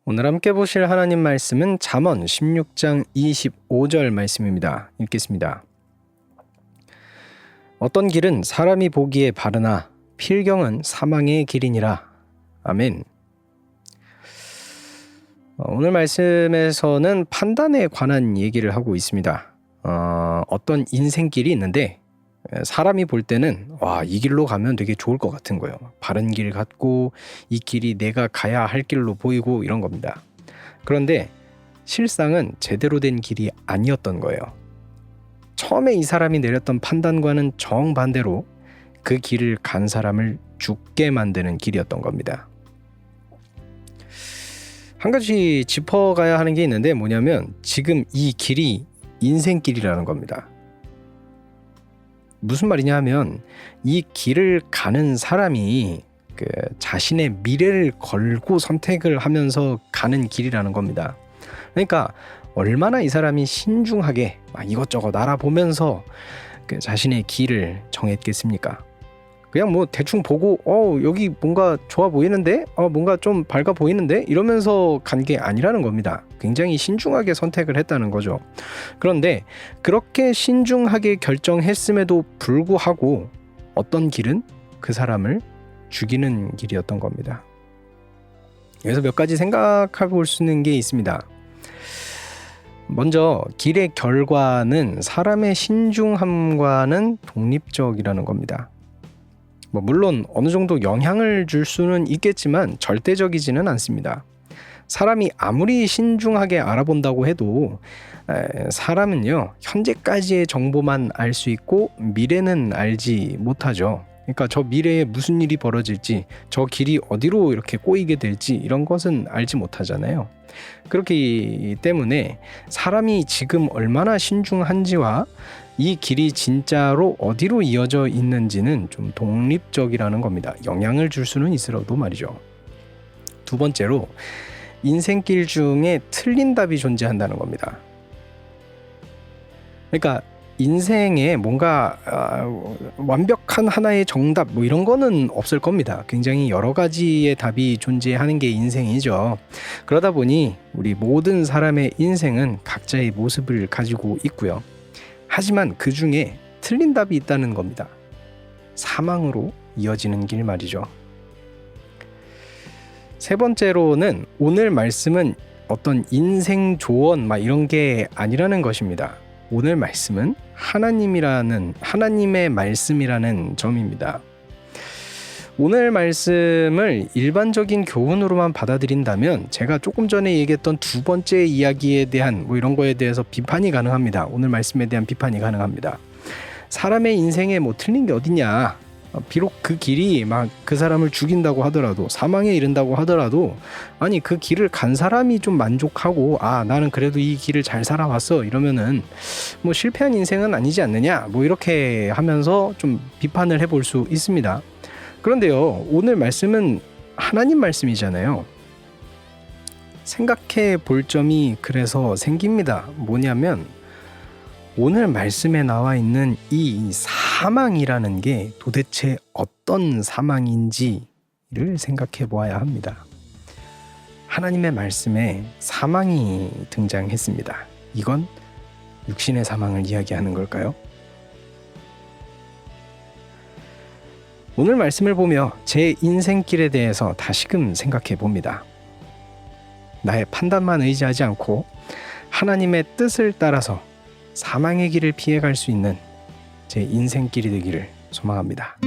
오늘 함께 보실 하나님 말씀은 잠언 16장 25절 말씀입니다. 읽겠습니다. 어떤 길은 사람이 보기에 바르나 필경은 사망의 길이니라. 아멘. 오늘 말씀에서는 판단에 관한 얘기를 하고 있습니다. 어떤 인생길이 있는데 사람이 볼 때는 이 길로 가면 되게 좋을 것 같은 거예요. 바른 길 같고 이 길이 내가 가야 할 길로 보이고 이런 겁니다. 그런데 실상은 제대로 된 길이 아니었던 거예요. 처음에 이 사람이 내렸던 판단과는 정반대로 그 길을 간 사람을 죽게 만드는 길이었던 겁니다. 한 가지 짚어가야 하는 게 있는데 뭐냐면 지금 이 길이 인생길이라는 겁니다. 무슨 말이냐 하면 이 길을 가는 사람이 자신의 미래를 걸고 선택을 하면서 가는 길이라는 겁니다. 그러니까 얼마나 이 사람이 신중하게 이것저것 알아보면서 자신의 길을 정했겠습니까? 그냥 대충 보고 여기 뭔가 좋아 보이는데 뭔가 좀 밝아 보이는데 이러면서 간 게 아니라는 겁니다. 굉장히 신중하게 선택을 했다는 거죠. 그런데 그렇게 신중하게 결정했음에도 불구하고 어떤 길은 그 사람을 죽이는 길이었던 겁니다. 여기서 몇 가지 생각해 볼 수 있는 게 있습니다. 먼저 길의 결과는 사람의 신중함과는 독립적이라는 겁니다. 물론 어느 정도 영향을 줄 수는 있겠지만 절대적이지는 않습니다. 사람이 아무리 신중하게 알아본다고 해도 사람은요, 현재까지의 정보만 알 수 있고 미래는 알지 못하죠. 그러니까 저 미래에 무슨 일이 벌어질지, 저 길이 어디로 이렇게 꼬이게 될지 이런 것은 알지 못하잖아요. 그렇기 때문에 사람이 지금 얼마나 신중한지와 이 길이 진짜로 어디로 이어져 있는지는 좀 독립적이라는 겁니다. 영향을 줄 수는 있어도 말이죠. 두 번째로 인생길 중에 틀린 답이 존재한다는 겁니다. 그러니까 인생에 뭔가 완벽한 하나의 정답 이런 거는 없을 겁니다. 굉장히 여러 가지의 답이 존재하는 게 인생이죠. 그러다 보니 우리 모든 사람의 인생은 각자의 모습을 가지고 있고요. 하지만 그 중에 틀린 답이 있다는 겁니다. 사망으로 이어지는 길 말이죠. 세 번째로는 오늘 말씀은 어떤 인생 조언 이런 게 아니라는 것입니다. 오늘 말씀은 하나님의 말씀이라는 점입니다. 오늘 말씀을 일반적인 교훈으로만 받아들인다면 제가 조금 전에 얘기했던 두 번째 이야기에 대한 이런 거에 대해서 비판이 가능합니다. 오늘 말씀에 대한 비판이 가능합니다. 사람의 인생에 틀린 게 어딨냐. 비록 그 길이 그 사람을 죽인다고 하더라도 사망에 이른다고 하더라도 아니 그 길을 간 사람이 좀 만족하고 나는 그래도 이 길을 잘 살아왔어 이러면은 실패한 인생은 아니지 않느냐 이렇게 하면서 좀 비판을 해볼 수 있습니다. 그런데요, 오늘 말씀은 하나님 말씀이잖아요. 생각해 볼 점이 그래서 생깁니다. 뭐냐면 오늘 말씀에 나와 있는 이 사망이라는 게 도대체 어떤 사망인지를 생각해 보아야 합니다. 하나님의 말씀에 사망이 등장했습니다. 이건 육신의 사망을 이야기하는 걸까요? 오늘 말씀을 보며 제 인생길에 대해서 다시금 생각해 봅니다. 나의 판단만 의지하지 않고 하나님의 뜻을 따라서 사망의 길을 피해갈 수 있는 제 인생길이 되기를 소망합니다.